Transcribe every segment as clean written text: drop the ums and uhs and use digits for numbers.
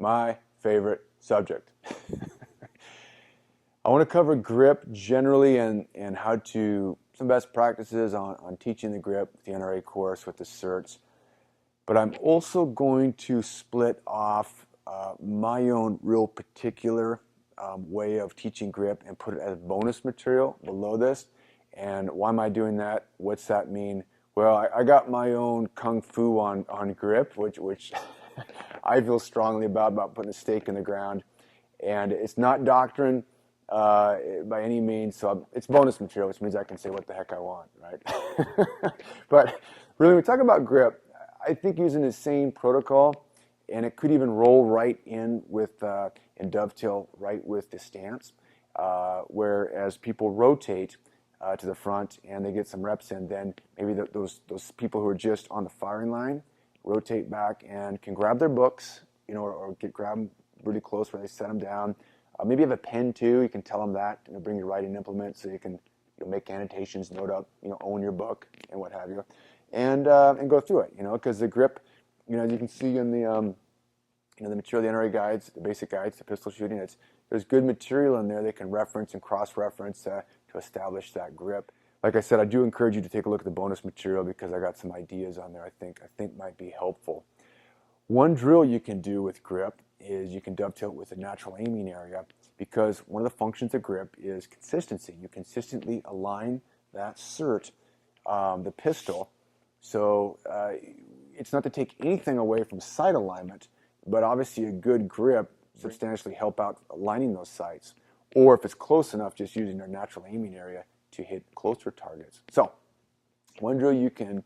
my favorite subject. I want to cover grip generally and how to, some best practices on teaching the grip, the NRA course with the certs. But I'm also going to split off my own real particular way of teaching grip and put it as bonus material below this. And why am I doing that? What's that mean? Well, I got my own kung fu on grip, which I feel strongly about putting a stake in the ground. And it's not doctrine by any means, so it's bonus material, which means I can say what the heck I want, right? But really, when we talk about grip, I think using the same protocol, and it could even roll right in with and dovetail right with the stance, whereas people rotate to the front and they get some reps in, then maybe those people who are just on the firing line rotate back and can grab their books, or grab them really close where they set them down. Maybe you have a pen too. You can tell them that, bring your writing implement so you can make annotations, note up, own your book and what have you, and go through it. Because the grip, as you can see in the the material, the NRA guides, the basic guides to pistol shooting, there's good material in there they can reference and cross-reference to establish that grip. Like I said, I do encourage you to take a look at the bonus material because I got some ideas on there I think might be helpful. One drill you can do with grip is you can dovetail it with a natural aiming area, because one of the functions of grip is consistency. You consistently align that cert, the pistol, so it's not to take anything away from sight alignment, but obviously a good grip substantially help out aligning those sights, or if it's close enough, just using their natural aiming area to hit closer targets. So one drill you can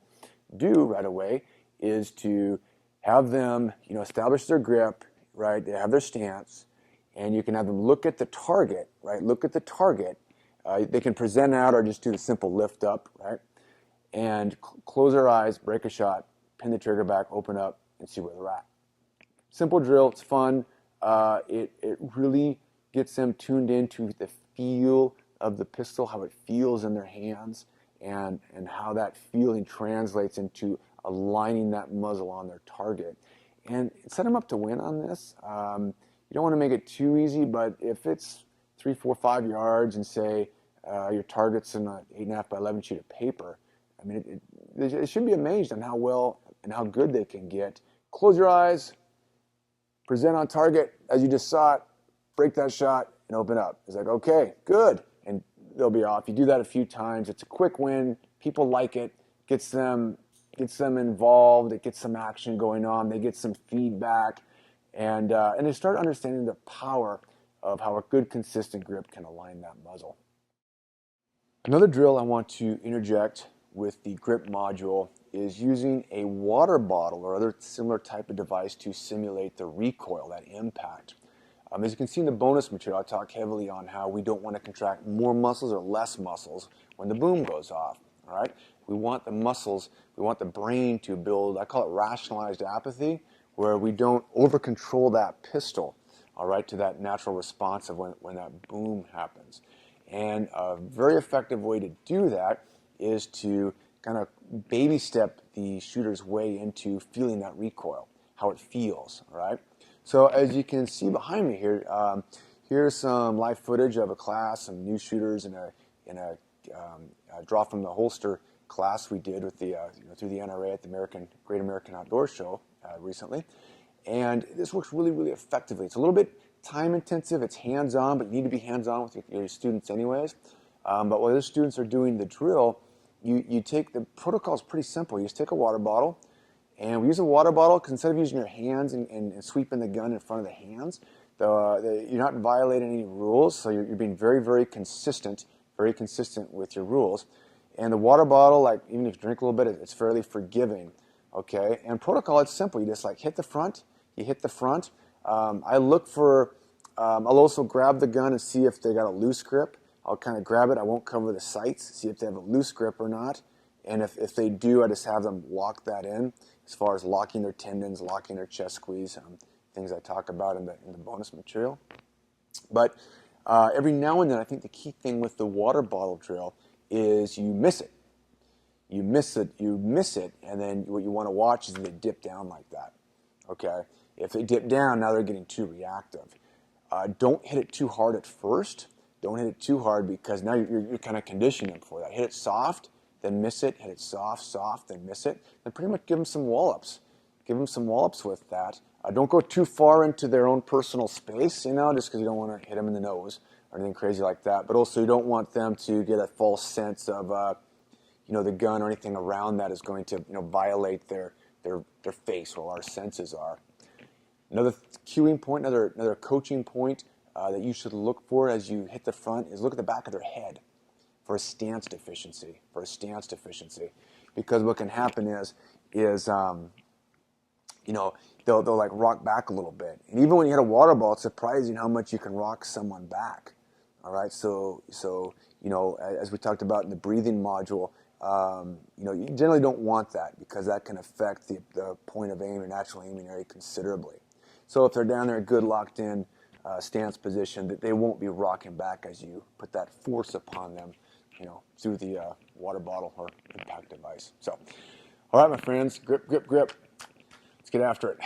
do right away is to have them, establish their grip, right? They have their stance, and you can have them look at the target, right? Look at the target. They can present out or just do the simple lift up, right? And close their eyes, break a shot, pin the trigger back, open up, and see where they're at. Simple drill. It's fun. It really gets them tuned into the feel of the pistol, how it feels in their hands, and how that feeling translates into aligning that muzzle on their target. And set them up to win on this. You don't want to make it too easy, but if it's 3, 4, 5 yards and say your target's in an 8.5 by 11 sheet of paper, I mean, it should be amazed on how well and how good they can get. Close your eyes, present on target as you just saw it, break that shot, and open up. It's like, okay, good. And they'll be off. You do that a few times. It's a quick win. People like it. Gets them involved. It gets some action going on. They get some feedback. And they start understanding the power of how a good, consistent grip can align that muzzle. Another drill I want to interject with the grip module is using a water bottle or other similar type of device to simulate the recoil, that impact. As you can see in the bonus material, I talk heavily on how we don't want to contract more muscles or less muscles when the boom goes off. All right? We want the muscles, we want the brain to build, I call it rationalized apathy, where we don't over-control that pistol, all right, to that natural response of when that boom happens. And a very effective way to do that is to kind of baby step the shooter's way into feeling that recoil, how it feels, all right? So as you can see behind me here, here's some live footage of a class, some new shooters in a draw from the holster class we did with the through the NRA at the Great American Outdoor Show recently, and this works really, really effectively. It's a little bit time intensive. It's hands-on, but you need to be hands-on with your students anyways. But while the students are doing the drill, you take the protocol is pretty simple. You just take a water bottle. And we use a water bottle because instead of using your hands and sweeping the gun in front of the hands, you're not violating any rules, so you're being very, very consistent with your rules. And the water bottle, like even if you drink a little bit, it's fairly forgiving, okay? And protocol, it's simple. You just like hit the front. I look for, I'll also grab the gun and see if they got a loose grip. I'll kind of grab it. I won't cover the sights, see if they have a loose grip or not. And if they do, I just have them lock that in, as far as locking their tendons, locking their chest squeeze, things I talk about in the bonus material. But every now and then, I think the key thing with the water bottle drill is you miss it. And then what you want to watch is they dip down like that, okay? If they dip down, now they're getting too reactive. Don't hit it too hard at first. Don't hit it too hard because now you're kind of conditioning them for that. Hit it soft, then miss it. Hit it soft, soft, then miss it. Then pretty much give them some wallops. Give them some wallops with that. Don't go too far into their own personal space, just because you don't want to hit them in the nose or anything crazy like that. But also you don't want them to get a false sense of, the gun or anything around that is going to, violate their face while our senses are. Another cueing point, another coaching point that you should look for as you hit the front is look at the back of their head for a stance deficiency. Because what can happen is they'll like rock back a little bit. And even when you hit a water ball, it's surprising how much you can rock someone back. All right, so as we talked about in the breathing module, you generally don't want that because that can affect the point of aim, your natural aiming area considerably. So if they're down there, good locked in stance position, that they won't be rocking back as you put that force upon them, through the water bottle or impact device. So, all right, my friends, grip, grip, grip. Let's get after it.